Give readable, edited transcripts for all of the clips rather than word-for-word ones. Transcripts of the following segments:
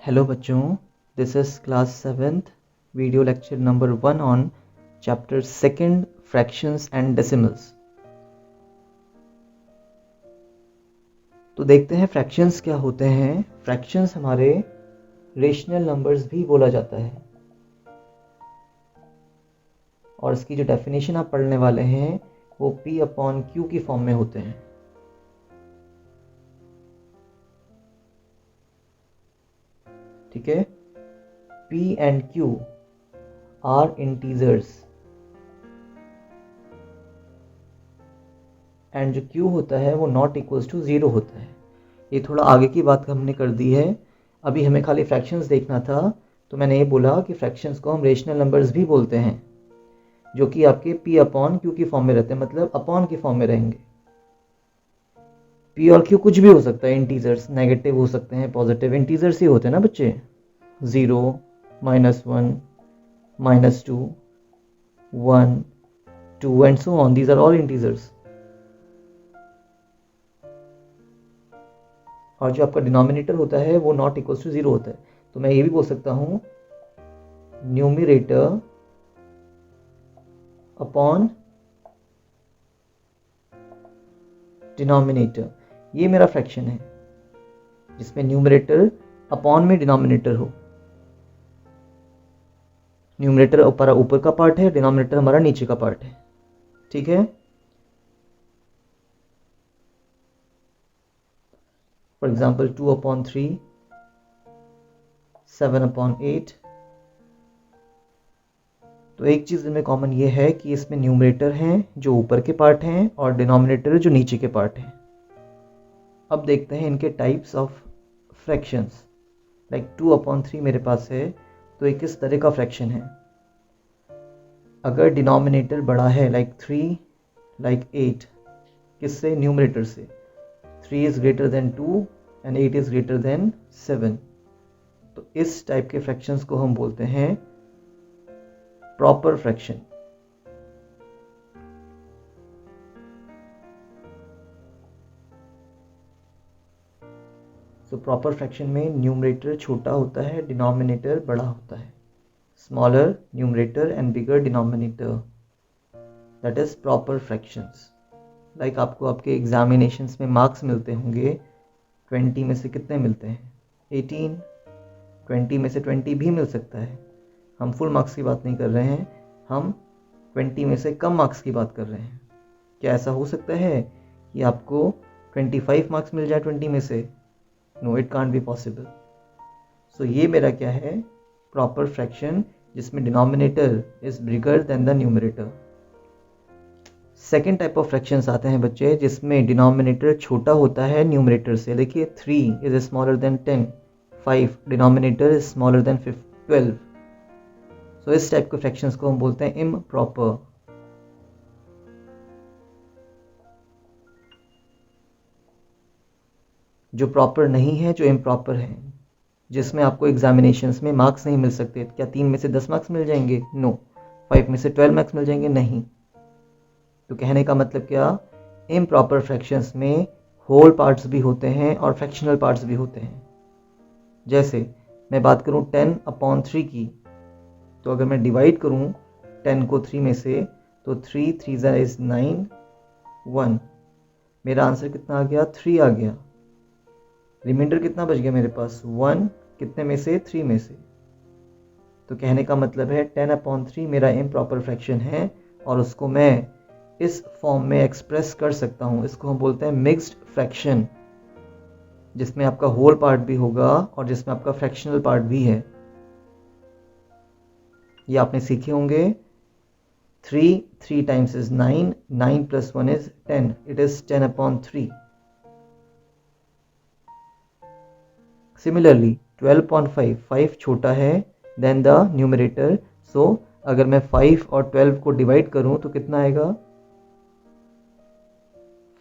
Hello बच्चों, this is class 7th video lecture number 1 on chapter 2 fractions and decimals. तो देखते हैं fractions क्या होते हैं। फ्रैक्शंस हमारे रेशनल नंबर्स भी बोला जाता है और इसकी जो डेफिनेशन आप पढ़ने वाले हैं वो P अपॉन Q की फॉर्म में होते हैं। ठीक है, P and Q are integers and जो Q होता है वो नॉट इक्वल्स टू 0 होता है। ये थोड़ा आगे की बात हमने कर दी है, अभी हमें खाली फ्रैक्शंस देखना था। तो मैंने ये बोला कि फ्रैक्शंस को हम रेशनल नंबर्स भी बोलते हैं, जो कि आपके P अपॉन Q की फॉर्म में रहते हैं, मतलब अपॉन की फॉर्म में रहेंगे। P और Q कुछ भी हो सकता है, इंटीजर्स, नेगेटिव हो सकते हैं, पॉजिटिव, इंटीजर्स ही होते हैं ना बच्चे। 0, -1, -2, 1, 2 and so on, these are all integers. और जो आपका डिनोमिनेटर होता है वो नॉट इक्वल टू 0 होता है। तो मैं ये भी बोल सकता हूँ न्यूमरेटर अपॉन डिनोमिनेटर, ये मेरा फ्रैक्शन है जिसमें न्यूमरेटर अपॉन में डिनोमिनेटर हो। न्यूमरेटर ऊपर का पार्ट है, डिनोमिनेटर हमारा नीचे का पार्ट है। ठीक है, फॉर एग्जाम्पल 2/3, 7/8। तो एक चीज़ इनमें कॉमन ये है कि इसमें न्यूमरेटर हैं जो ऊपर के पार्ट हैं और डिनोमिनेटर जो नीचे के पार्ट हैं। अब देखते हैं इनके टाइप्स ऑफ फ्रैक्शंस। लाइक 2/3 मेरे पास है, तो एक किस तरह का फ्रैक्शन है। अगर डिनोमिनेटर बड़ा है, लाइक 3, लाइक 8, किससे? न्यूमरेटर से। 3 is greater than 2 and 8 is greater than 7। तो इस टाइप के फ्रैक्शंस को हम बोलते हैं proper fraction. So proper fraction में न्यूमरेटर छोटा होता है, डिनोमिनेटर बड़ा होता है। Smaller numerator and bigger denominator, that is proper fractions. Like आपको आपके एग्जामिनेशंस में मार्क्स मिलते होंगे, 20 में से कितने मिलते हैं? 18। 20 में से 20 भी मिल सकता है। हम फुल मार्क्स की बात नहीं कर रहे हैं, हम 20 में से कम मार्क्स की बात कर रहे हैं। क्या ऐसा हो सकता है कि आपको 25 मार्क्स मिल जाए 20 में से? No, it can't be possible. So ये मेरा क्या है? प्रॉपर फ्रैक्शन, जिसमें denominator is bigger than the numerator. Second type of fractions आते हैं बच्चे, जिसमें डिनोमिनेटर छोटा होता है न्यूमरेटर से। देखिए 3 is smaller than 10, 5 denominator is smaller than 12। सो इस टाइप के फ्रैक्शंस को हम बोलते हैं इम्प्रॉपर। जो प्रॉपर नहीं है, जो इम्प्रॉपर है, जिसमें आपको एग्जामिनेशंस में मार्क्स नहीं मिल सकते। क्या 3 में से 10 मार्क्स मिल जाएंगे? नो। 5 में से 12 मार्क्स मिल जाएंगे? नहीं। तो कहने का मतलब क्या? इम्प्रॉपर फ्रैक्शंस में होल पार्ट्स भी होते हैं और फ्रैक्शनल पार्ट्स भी होते हैं। जैसे मैं बात करूं 10/3 की, तो अगर मैं डिवाइड करूं 10 को 3 में से, तो 3 3 इज 9, 1। मेरा आंसर कितना आ गया? 3 आ गया। रिमाइंडर कितना बच गया मेरे पास? 1। कितने में से? 3 में से। तो कहने का मतलब है 10/3 मेरा इम्प्रॉपर फ्रैक्शन है और उसको मैं इस फॉर्म में एक्सप्रेस कर सकता हूँ। इसको हम बोलते हैं मिक्स्ड फ्रैक्शन, जिसमें आपका होल पार्ट भी होगा और जिसमें आपका फ्रैक्शनल पार्ट भी है। ये आपने सीखे होंगे। 3 times is 9, 9 + 1 is 10, it is 10/3। Similarly 12/5, 5 छोटा है देन द न्यूमरेटर। सो अगर मैं 5 और 12 को डिवाइड करूं तो कितना आएगा?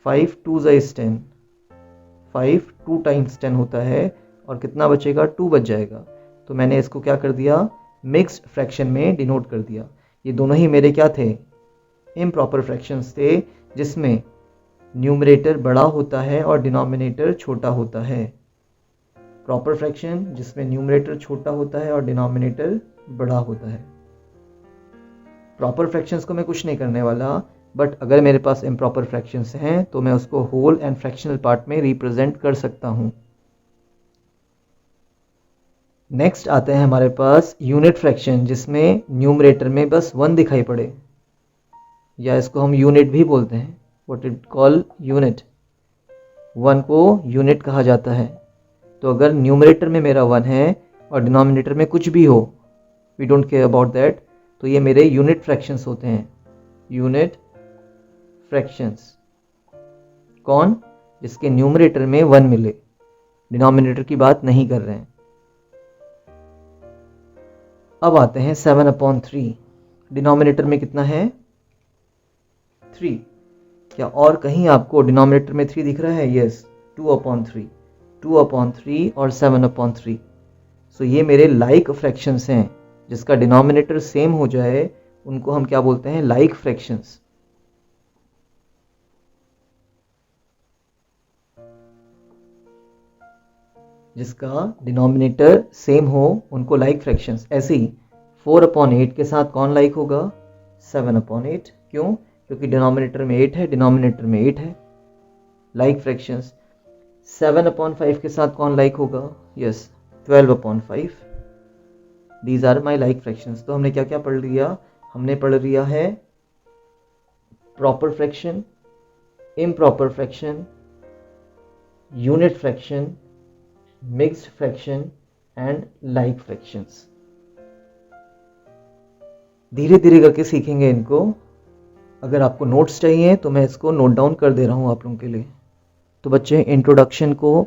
5 2 इज 10, 5 2 टाइम्स 10 होता है और कितना बचेगा? 2 बच जाएगा। तो मैंने इसको क्या कर दिया? मिक्स्ड फ्रैक्शन में डिनोट कर दिया। ये दोनों ही मेरे क्या थे? इम्प्रॉपर फ्रैक्शंस थे, जिसमें न्यूमरेटर बड़ा होता है और डिनोमिनेटर छोटा होता है। प्रॉपर फ्रैक्शन जिसमें न्यूमरेटर छोटा होता है और डिनोमिनेटर बड़ा होता है। प्रॉपर फ्रैक्शंस को मैं कुछ नहीं करने वाला, बट अगर मेरे पास इम्प्रॉपर फ्रैक्शंस हैं तो मैं उसको होल एंड फ्रैक्शनल पार्ट में रिप्रेजेंट कर सकता हूँ। नेक्स्ट आते हैं हमारे पास यूनिट फ्रैक्शन जिसमें न्यूमरेटर में बस 1 दिखाई पड़े, या इसको हम यूनिट भी बोलते हैं, व्हाट इट कॉल यूनिट। 1 को यूनिट कहा जाता है। तो अगर न्यूमरेटर में मेरा 1 है और डिनोमिनेटर में कुछ भी हो, we don't care about that, तो ये मेरे यूनिट फ्रैक्शंस होते हैं। यूनिट फ्रैक्शंस कौन? जिसके न्यूमरेटर में 1 मिले, डिनोमिनेटर की बात नहीं कर रहे हैं। अब आते हैं 7/3। डिनोमिनेटर में कितना है? 3। क्या और कहीं आपको डिनोमिनेटर में 3 दिख रहा है? यस, 2/3। 2/3 और 7/3। सो ये मेरे लाइक फ्रैक्शंस हैं। जिसका डिनोमिनेटर सेम हो जाए उनको हम क्या बोलते हैं? Like fractions. जिसका डिनोमिनेटर सेम हो उनको लाइक फ्रैक्शंस। ऐसे ही 4/8 के साथ कौन लाइक होगा? 7/8। क्यों? क्योंकि डिनोमिनेटर में 8 है, डिनोमिनेटर में 8 है, लाइक फ्रैक्शंस। 7/5 के साथ कौन लाइक होगा? Yes, 12/5। These are my like fractions. तो हमने क्या क्या पढ़ लिया? हमने पढ़ लिया है proper fraction, improper fraction, unit fraction, mixed fraction and like fractions. धीरे धीरे करके सीखेंगे इनको। अगर आपको नोट्स चाहिए तो मैं इसको नोट डाउन कर दे रहा हूँ आप लोगों के लिए। तो बच्चे, इंट्रोडक्शन को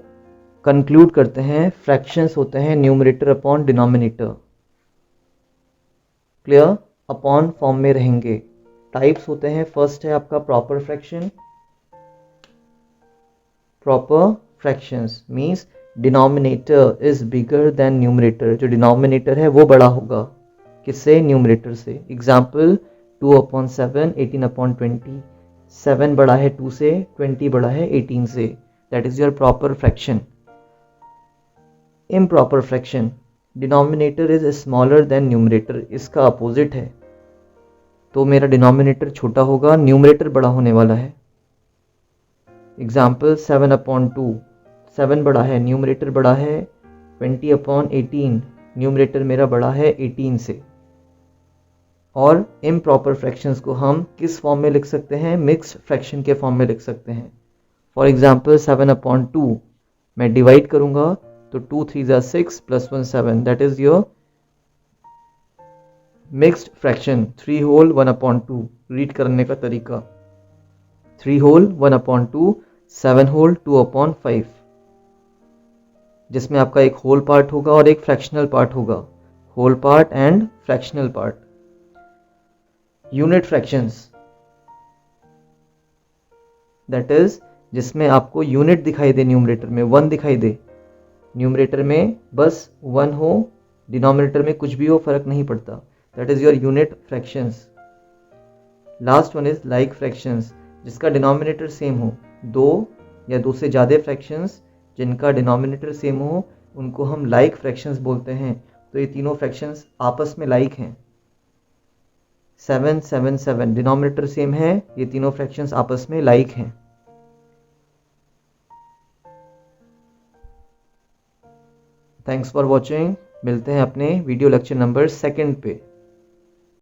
कंक्लूड करते हैं। फ्रैक्शंस होते हैं numerator upon denominator. Clear? Upon form में रहेंगे। टाइप्स होते हैं, फर्स्ट है आपका proper fraction. Proper fractions means denominator is bigger then numerator. जो डिनोमिनेटर है वो बड़ा होगा, किससे? न्यूमरेटर से। एग्जाम्पल 2/7, 18/20। 7 बड़ा है 2 से, 20 बड़ा है 18 से। That is your proper fraction. Improper fraction, denominator is smaller than numerator, इसका अपोजिट है। तो मेरा डिनोमिनेटर छोटा होगा, न्यूमरेटर बड़ा होने वाला है। एग्जाम्पल 7/2। 7 बड़ा है, न्यूमरेटर बड़ा है 20/18, न्यूमरेटर मेरा बड़ा है 18 से। और इम्प्रॉपर फ्रैक्शंस को हम किस फॉर्म में लिख सकते हैं? मिक्स्ड फ्रैक्शन के फॉर्म में लिख सकते हैं। फॉर एग्जाम्पल 7/2 मैं डिवाइड करूंगा तो 2 3 6 + 1 7, that is your mixed fraction. 3 whole 1/2 read करने का तरीका। 3 होल 1/2, 7 होल 2/5, जिसमें आपका एक होल पार्ट होगा और एक फ्रैक्शनल पार्ट होगा। Whole part and fractional part. Unit fractions, that is जिसमें आपको यूनिट दिखाई दे, न्यूमरेटर में 1 दिखाई दे, न्यूमरेटर में बस 1 हो, डिनोमिनेटर में कुछ भी हो, फर्क नहीं पड़ता। That is your unit fractions. Last one is like fractions, जिसका डिनोमिनेटर सेम हो। 2 या 2 से ज़्यादा फ्रैक्शंस जिनका डिनोमिनेटर सेम हो उनको हम लाइक फ्रैक्शंस बोलते हैं। तो ये तीनों फ्रैक्शंस आपस में लाइक हैं। 7 7 7 डिनोमिनेटर सेम है, ये तीनों फ्रैक्शंस आपस में लाइक हैं। Thanks for watching. मिलते हैं अपने वीडियो लेक्चर नंबर 2 पे।